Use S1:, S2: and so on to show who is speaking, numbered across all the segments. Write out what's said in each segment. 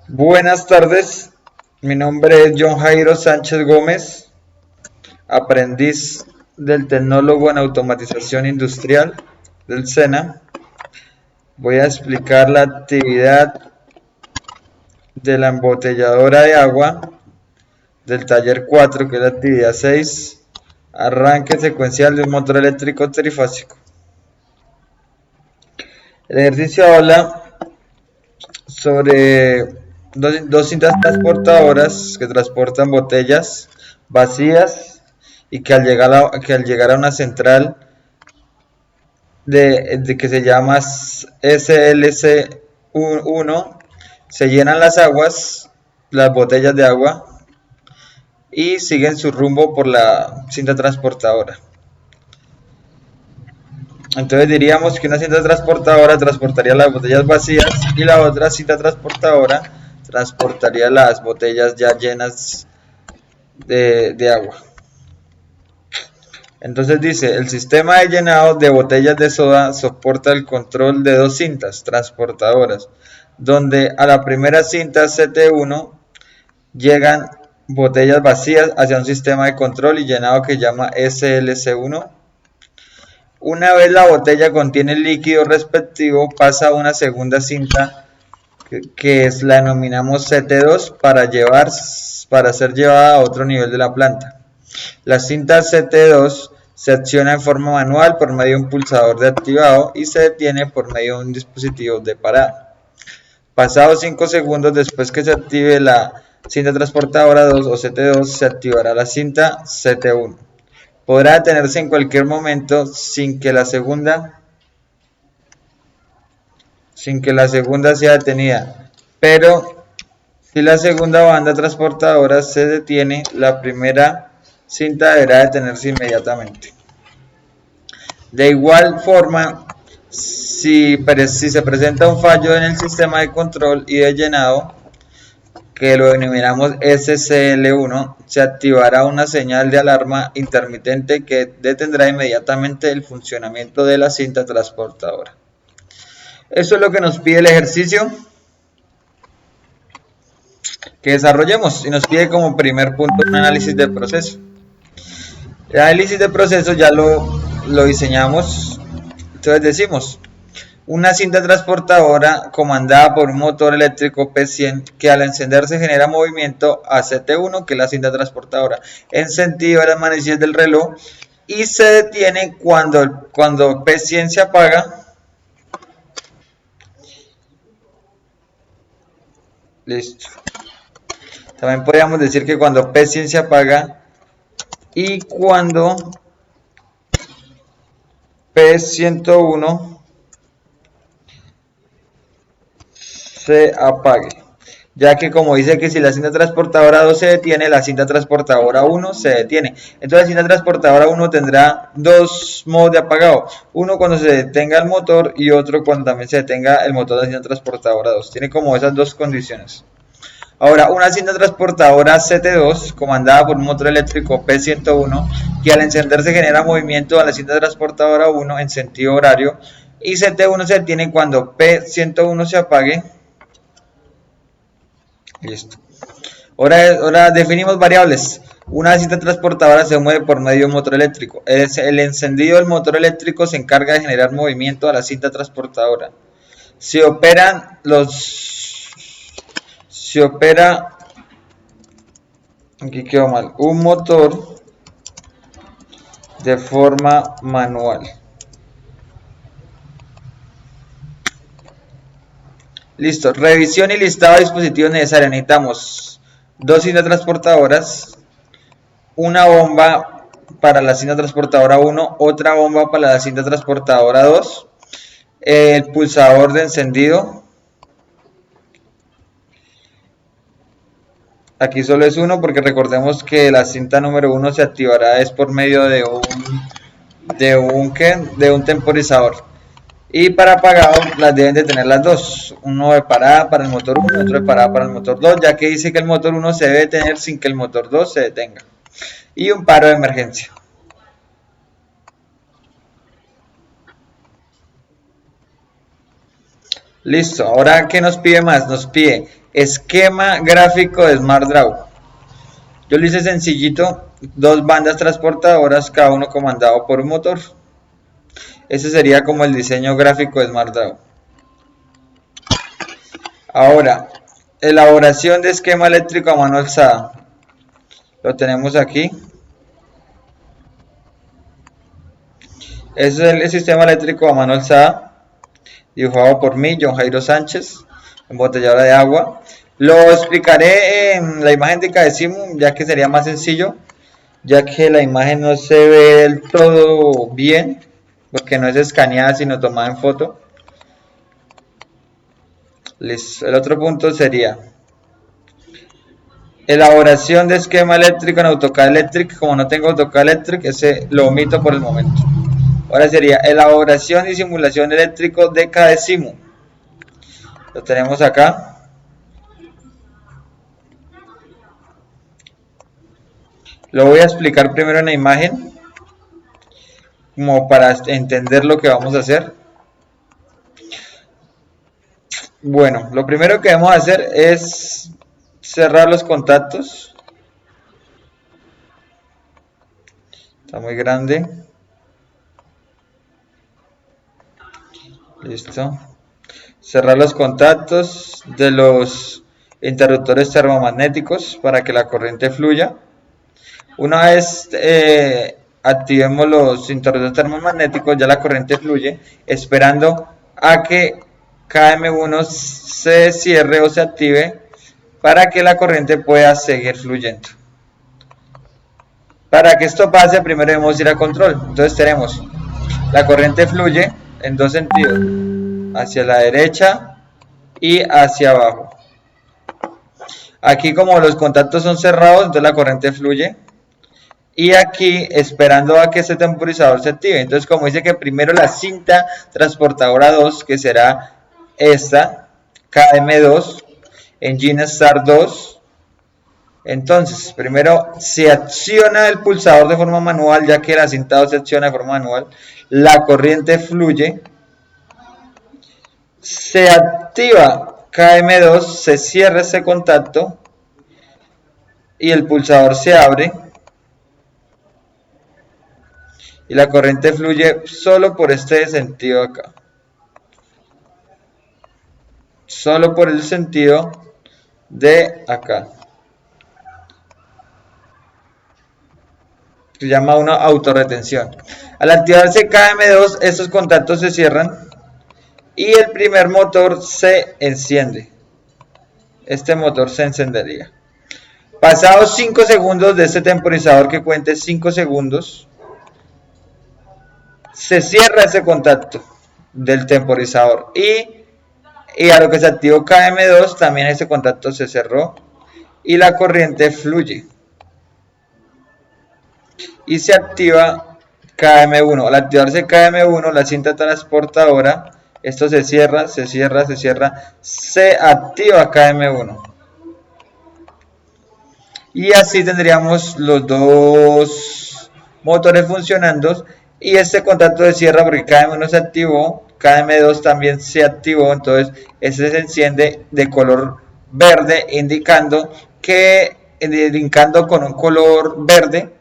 S1: Buenas tardes, mi nombre es John Jairo Sánchez Gómez, aprendiz del Tecnólogo en Automatización Industrial del SENA. Voy a explicar la actividad de la embotelladora de agua del taller 4, que es la actividad 6, arranque secuencial de un motor eléctrico trifásico. El ejercicio habla sobre dos cintas transportadoras que transportan botellas vacías y que al llegar a una central que se llama SLC1 se llenan las botellas de agua y siguen su rumbo por la cinta transportadora. Entonces diríamos que una cinta transportadora transportaría las botellas vacías y la otra cinta transportadora transportaría las botellas ya llenas de agua. Entonces dice, el sistema de llenado de botellas de soda soporta el control de dos cintas transportadoras, donde a la primera cinta CT1 llegan botellas vacías hacia un sistema de control y llenado que llama SLC1. Una vez la botella contiene el líquido respectivo, pasa a una segunda cinta que la denominamos CT2 para ser llevada a otro nivel de la planta. La cinta CT2 se acciona en forma manual por medio de un pulsador de activado y se detiene por medio de un dispositivo de parada. Pasados 5 segundos después que se active la cinta transportadora 2 o CT2, se activará la cinta CT1. Podrá detenerse en cualquier momento sin que la segunda sea detenida, pero si la segunda banda transportadora se detiene, la primera cinta deberá detenerse inmediatamente. De igual forma, si se presenta un fallo en el sistema de control y de llenado, que lo denominamos SCL1, se activará una señal de alarma intermitente que detendrá inmediatamente el funcionamiento de la cinta transportadora. Eso es lo que nos pide el ejercicio que desarrollemos y nos pide como primer punto un análisis de proceso. El análisis de proceso ya lo diseñamos, entonces decimos, una cinta transportadora comandada por un motor eléctrico P100 que al encenderse genera movimiento a CT1, que es la cinta transportadora, en sentido de las manecillas del reloj, y se detiene cuando P100 se apaga. Listo. También podríamos decir que cuando P100 se apaga y cuando P101 se apague, ya que como dice que si la cinta transportadora 2 se detiene, la cinta transportadora 1 se detiene. Entonces la cinta transportadora 1 tendrá dos modos de apagado, uno cuando se detenga el motor y otro cuando también se detenga el motor de la cinta transportadora 2. Tiene como esas dos condiciones. Ahora, una cinta transportadora CT2 comandada por un motor eléctrico P101 que al encenderse genera movimiento a la cinta transportadora 1 en sentido horario y CT1 se detiene cuando P101 se apague. Listo. Ahora definimos variables. Una cinta transportadora se mueve por medio de un motor eléctrico. El encendido del motor eléctrico se encarga de generar movimiento a la cinta transportadora. Se opera, aquí quedó mal, un motor de forma manual. Listo, revisión y listado de dispositivos necesarios. Necesitamos dos cintas transportadoras, una bomba para la cinta transportadora 1, otra bomba para la cinta transportadora 2, el pulsador de encendido. Aquí solo es uno porque recordemos que la cinta número 1 se activará es por medio de un temporizador. Y para apagado las deben de tener las dos, uno de parada para el motor 1 y otro de parada para el motor 2, ya que dice que el motor 1 se debe detener sin que el motor 2 se detenga. Y un paro de emergencia. Listo, ahora ¿qué nos pide más? Nos pide esquema gráfico de SmartDraw. Yo lo hice sencillito, dos bandas transportadoras, cada uno comandado por un motor. Ese sería como el diseño gráfico de SmartDraw. Ahora, elaboración de esquema eléctrico a mano alzada. Lo tenemos aquí. Ese es el sistema eléctrico a mano alzada, dibujado por mí, John Jairo Sánchez, embotelladora de agua. Lo explicaré en la imagen de Cadecimu, ya que sería más sencillo, ya que la imagen no se ve del todo bien, porque no es escaneada sino tomada en foto. Listo. El otro punto sería elaboración de esquema eléctrico en AutoCAD Electric. Como no tengo AutoCAD Electric, ese lo omito por el momento. Ahora sería elaboración y simulación eléctrico de Cadecimu. Lo tenemos acá. Lo voy a explicar primero en la imagen, como para entender lo que vamos a hacer. Bueno, lo primero que debemos hacer es cerrar los contactos. Está muy grande. Listo. Cerrar los contactos de los interruptores termomagnéticos para que la corriente fluya. Una vez activemos los interruptores termomagnéticos, ya la corriente fluye, esperando a que KM1 se cierre o se active para que la corriente pueda seguir fluyendo. Para que esto pase, primero debemos ir a control. Entonces tenemos la corriente fluye en dos sentidos, hacia la derecha y hacia abajo. Aquí, como los contactos son cerrados, entonces la corriente fluye. Y aquí esperando a que este temporizador se active. Entonces, como dice que primero la cinta transportadora 2, que será esta, KM2, Engine Start 2. Entonces, primero se acciona el pulsador de forma manual, ya que la cinta 2 se acciona de forma manual. La corriente fluye. Se activa KM2, se cierra ese contacto y el pulsador se abre. Y la corriente fluye solo por este sentido acá. Solo por el sentido de acá. Se llama una autorretención. Al activarse KM2, estos contactos se cierran y el primer motor se enciende. Este motor se encendería. Pasados 5 segundos de este temporizador, que cuente 5 segundos, se cierra ese contacto del temporizador y a lo que se activó KM2 también ese contacto se cerró y la corriente fluye y se activa KM1. Al activarse KM1, la cinta transportadora, esto se cierra, se cierra, se cierra, se activa KM1 y así tendríamos los dos motores funcionando. Y este contacto se cierra porque KM1 se activó, KM2 también se activó, entonces este se enciende de color verde, indicando con un color verde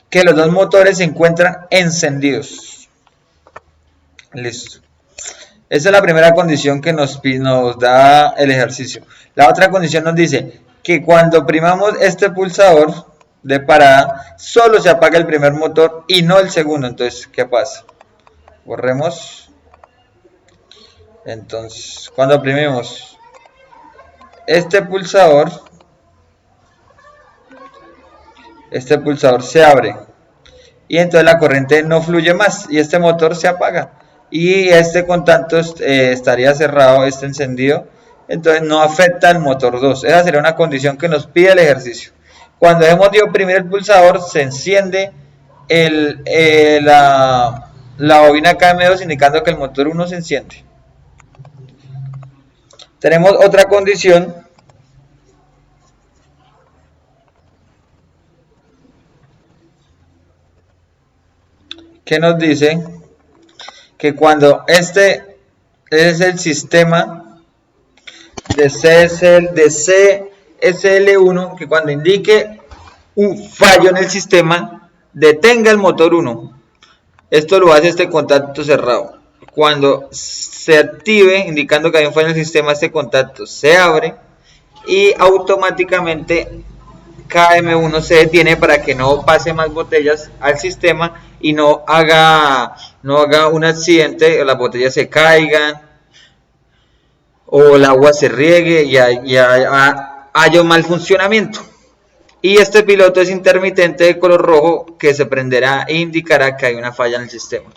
S1: que los dos motores se encuentran encendidos. Listo. Esa es la primera condición que nos da el ejercicio. La otra condición nos dice que cuando primamos este pulsador de parada, solo se apaga el primer motor y no el segundo. Entonces, ¿qué pasa? Borremos. Entonces, cuando oprimimos este pulsador se abre y entonces la corriente no fluye más y este motor se apaga y este contacto estaría cerrado, encendido, entonces no afecta al motor 2. Esa sería una condición que nos pide el ejercicio. Cuando dejemos de oprimir el pulsador, se enciende la bobina KM2, indicando que el motor 1 se enciende. Tenemos otra condición que nos dice que cuando este es el sistema de CSL1 que cuando indique un fallo en el sistema detenga el motor 1. Esto lo hace este contacto cerrado. Cuando se active indicando que hay un fallo en el sistema, este contacto se abre y automáticamente KM1 se detiene para que no pase más botellas al sistema y no haga un accidente, las botellas se caigan o el agua se riegue y haya un mal funcionamiento. Y este piloto es intermitente de color rojo que se prenderá e indicará que hay una falla en el sistema.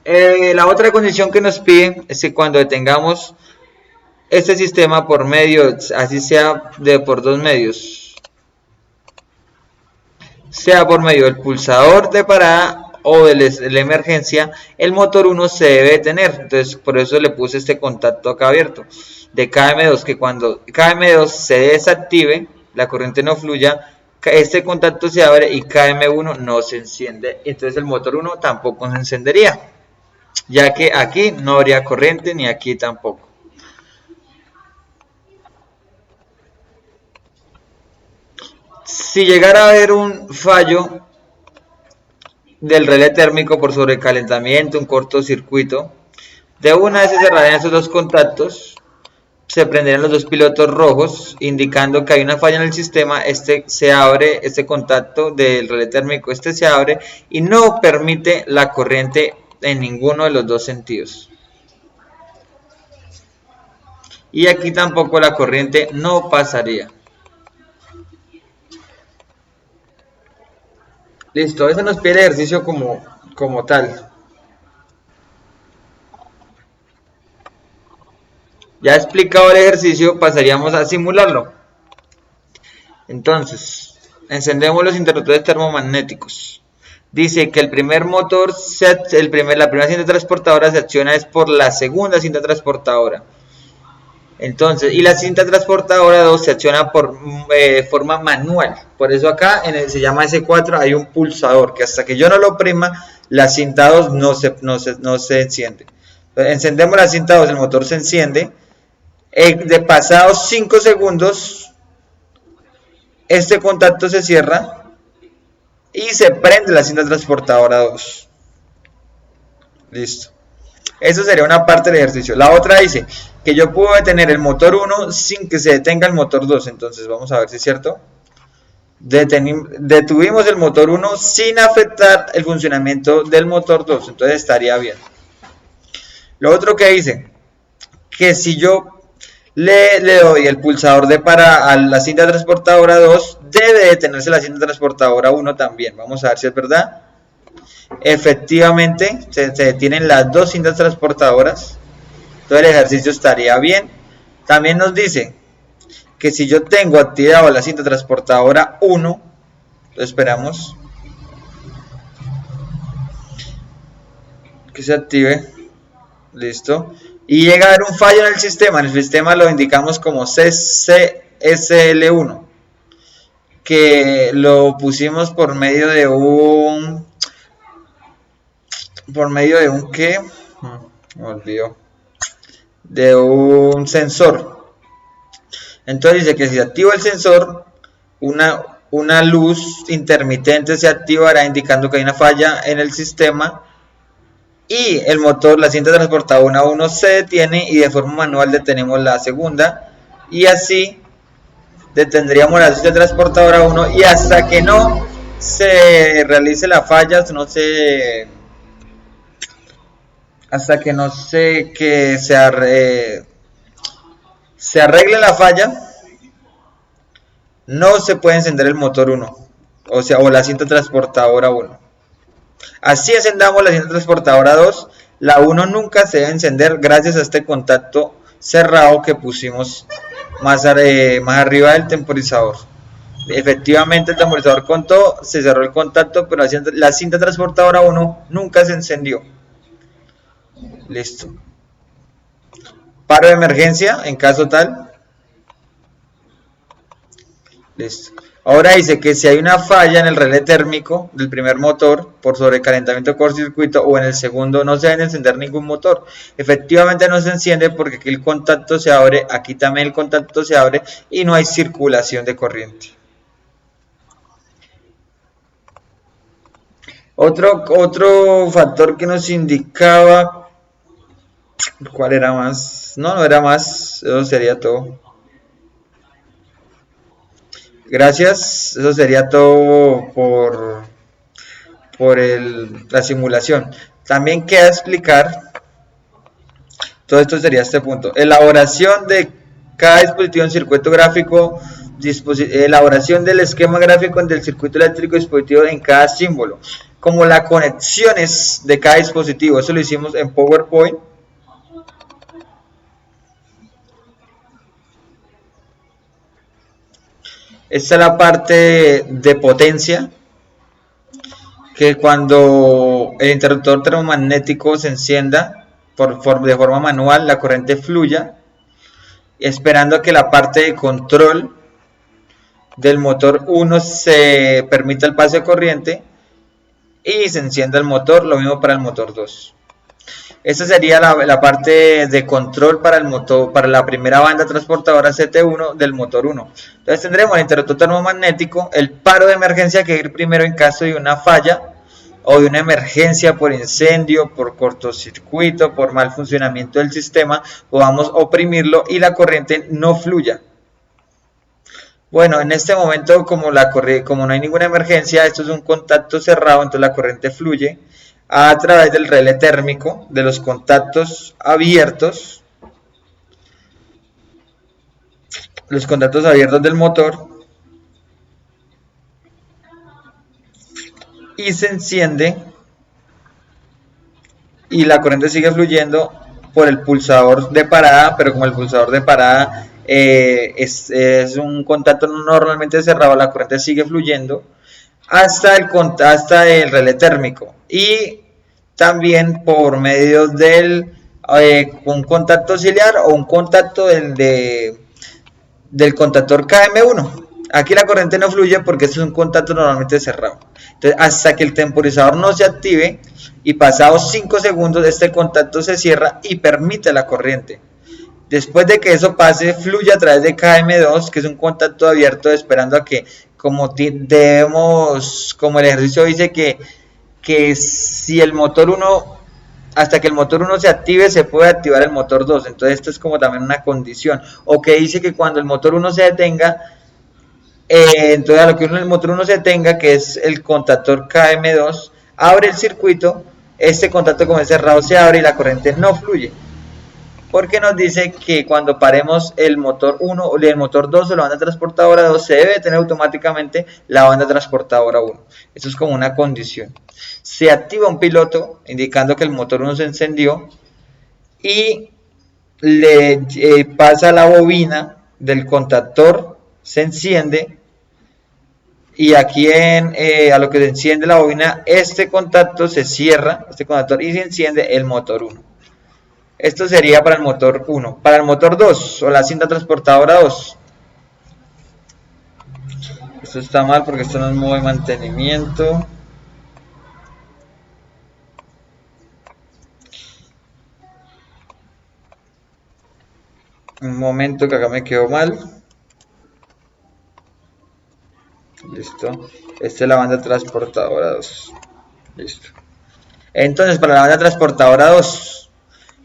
S1: La otra condición que nos pide es que cuando detengamos este sistema por medio, así sea por dos medios, sea por medio del pulsador de parada o de la emergencia, el motor 1 se debe detener. Entonces por eso le puse este contacto acá abierto de KM2, que cuando KM2 se desactive, la corriente no fluya, este contacto se abre y KM1 no se enciende. Entonces el motor 1 tampoco se encendería, ya que aquí no habría corriente ni aquí tampoco. Si llegara a haber un fallo del relé térmico por sobrecalentamiento, un cortocircuito, de una vez se cerrarían esos dos contactos, se prenderían los dos pilotos rojos, indicando que hay una falla en el sistema. Este se abre, este contacto del relé térmico, este se abre y no permite la corriente en ninguno de los dos sentidos. Y aquí tampoco la corriente no pasaría. Listo, eso nos pide el ejercicio como tal. Ya explicado el ejercicio, pasaríamos a simularlo. Entonces, encendemos los interruptores termomagnéticos. Dice que el primer motor, la primera cinta transportadora se acciona es por la segunda cinta transportadora. Entonces, y la cinta transportadora 2 se acciona por forma manual. Por eso acá se llama S4, hay un pulsador que hasta que yo no lo oprima, la cinta 2 no se enciende. Entonces, encendemos la cinta 2, el motor se enciende. De pasados 5 segundos, este contacto se cierra y se prende la cinta transportadora 2. Listo. Eso sería una parte del ejercicio. La otra dice que yo puedo detener el motor 1 sin que se detenga el motor 2. Entonces vamos a ver si es cierto. Detuvimos el motor 1 sin afectar el funcionamiento del motor 2. Entonces estaría bien. Lo otro que dice que si yo le doy el pulsador de para a la cinta transportadora 2, debe detenerse la cinta transportadora 1 también. Vamos a ver si es verdad. Efectivamente, se detienen las dos cintas transportadoras. Todo el ejercicio estaría bien. También nos dice que si yo tengo activado la cinta transportadora 1, esperamos que se active. Listo. Y llega a haber un fallo en el sistema. En el sistema lo indicamos como CSL1, que lo pusimos por medio de un ¿qué? Me olvidó. De un sensor. Entonces dice que si activo el sensor, una luz intermitente se activará indicando que hay una falla en el sistema y el motor, la cinta transportadora 1 se detiene y de forma manual detenemos la segunda y así detendríamos la cinta transportadora 1 y hasta que no se realice la falla, hasta que no sé que se arregle la falla, no se puede encender el motor 1, o la cinta transportadora 1. Así encendamos la cinta transportadora 2, la 1 nunca se debe encender gracias a este contacto cerrado que pusimos más arriba del temporizador. Efectivamente el temporizador contó, se cerró el contacto, pero la cinta transportadora 1 nunca se encendió. Listo. Paro de emergencia en caso tal. Listo. Ahora dice que si hay una falla en el relé térmico del primer motor por sobrecalentamiento de cortocircuito o en el segundo no se debe encender ningún motor. Efectivamente no se enciende porque aquí el contacto se abre, aquí también el contacto se abre y no hay circulación de corriente. Otro factor que nos indicaba, ¿cuál era más? No era más, eso sería todo. Gracias, eso sería todo por la simulación. También queda explicar, todo esto sería este punto, elaboración de cada dispositivo en circuito gráfico, elaboración del esquema gráfico del circuito eléctrico dispositivo en cada símbolo, como las conexiones de cada dispositivo. Eso lo hicimos en PowerPoint. Esta es la parte de potencia, que cuando el interruptor termomagnético se encienda de forma manual, la corriente fluya, esperando a que la parte de control del motor 1 se permita el paso de corriente y se encienda el motor, lo mismo para el motor 2. Esta sería la parte de control para el motor, para la primera banda transportadora CT1 del motor 1. Entonces tendremos el interruptor termomagnético, el paro de emergencia que ir primero en caso de una falla o de una emergencia por incendio, por cortocircuito, por mal funcionamiento del sistema, podamos oprimirlo y la corriente no fluya. Bueno, en este momento como no hay ninguna emergencia, esto es un contacto cerrado, entonces la corriente fluye a través del relé térmico de los contactos abiertos, del motor, y se enciende y la corriente sigue fluyendo por el pulsador de parada, pero como el pulsador de parada es un contacto normalmente cerrado, la corriente sigue fluyendo hasta el relé térmico y también por medio del un contacto auxiliar o un contacto del contactor KM1. Aquí la corriente no fluye porque este es un contacto normalmente cerrado. Entonces, hasta que el temporizador no se active y pasados 5 segundos este contacto se cierra y permite la corriente. Después de que eso pase, fluye a través de KM2, que es un contacto abierto, esperando a que, como el ejercicio dice que si el motor 1, hasta que el motor 1 se active, se puede activar el motor 2. Entonces esto es como también una condición. O que dice que cuando el motor 1 se detenga, entonces a lo que el motor 1 se detenga, que es el contactor KM2, abre el circuito, este contacto como es cerrado se abre y la corriente no fluye. Porque nos dice que cuando paremos el motor 1 o el motor 2 o la banda transportadora 2 se debe detener automáticamente la banda transportadora 1. Eso es como una condición. Se activa un piloto indicando que el motor 1 se encendió y le pasa la bobina del contactor, se enciende y aquí a lo que se enciende la bobina, este contacto se cierra, y se enciende el motor 1. Esto sería para el motor 1. Para el motor 2 o la cinta transportadora 2. Esto está mal porque esto no es modo de mantenimiento. Un momento que acá me quedó mal. Listo. Esta es la banda transportadora 2. Listo. Entonces para la banda transportadora 2.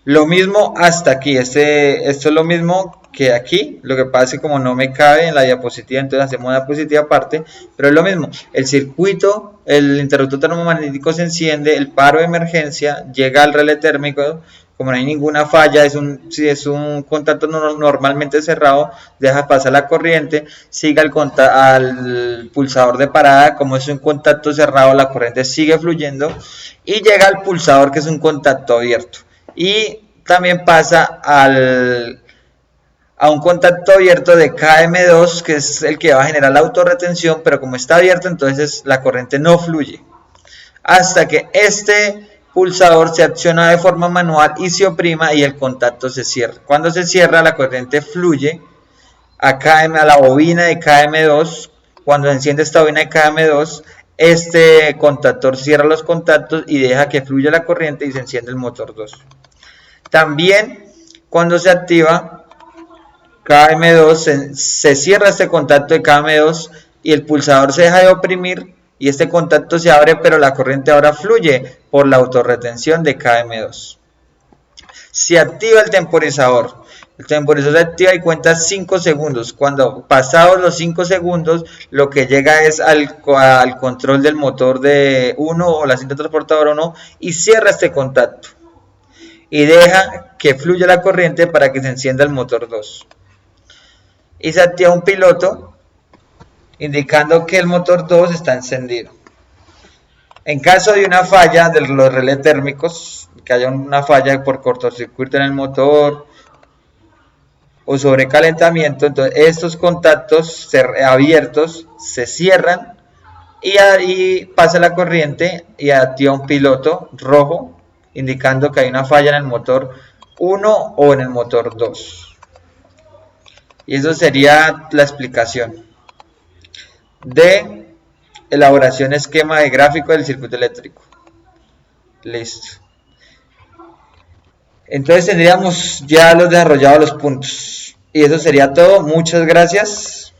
S1: Lo mismo hasta aquí, esto es lo mismo que aquí, lo que pasa es que como no me cabe en la diapositiva, entonces hacemos una diapositiva aparte, pero es lo mismo, el circuito, el interruptor termomagnético se enciende, el paro de emergencia llega al relé térmico, como no hay ninguna falla, si es un contacto normalmente cerrado, deja pasar la corriente, sigue al pulsador de parada, como es un contacto cerrado, la corriente sigue fluyendo, y llega al pulsador que es un contacto abierto. Y también pasa a un contacto abierto de KM2, que es el que va a generar la autorretención, pero como está abierto, entonces la corriente no fluye. Hasta que este pulsador se acciona de forma manual y se oprima y el contacto se cierra. Cuando se cierra, la corriente fluye a la bobina de KM2 cuando se enciende esta bobina de KM2, este contactor cierra los contactos y deja que fluya la corriente y se enciende el motor 2. También cuando se activa KM2, se cierra este contacto de KM2 y el pulsador se deja de oprimir y este contacto se abre, pero la corriente ahora fluye por la autorretención de KM2. Se activa el temporizador. El temporizador se activa y cuenta 5 segundos. Cuando pasados los 5 segundos, lo que llega es al control del motor de 1 o la cinta transportadora 1 y cierra este contacto. Y deja que fluya la corriente para que se encienda el motor 2. Y se activa un piloto indicando que el motor 2 está encendido. En caso de una falla de los relés térmicos, que haya una falla por cortocircuito en el motor o sobrecalentamiento, entonces estos contactos abiertos se cierran y ahí pasa la corriente y activa un piloto rojo indicando que hay una falla en el motor 1 o en el motor 2. Y eso sería la explicación de elaboración esquema de gráfico del circuito eléctrico. Listo. Entonces tendríamos ya los desarrollados los puntos. Y eso sería todo. Muchas gracias.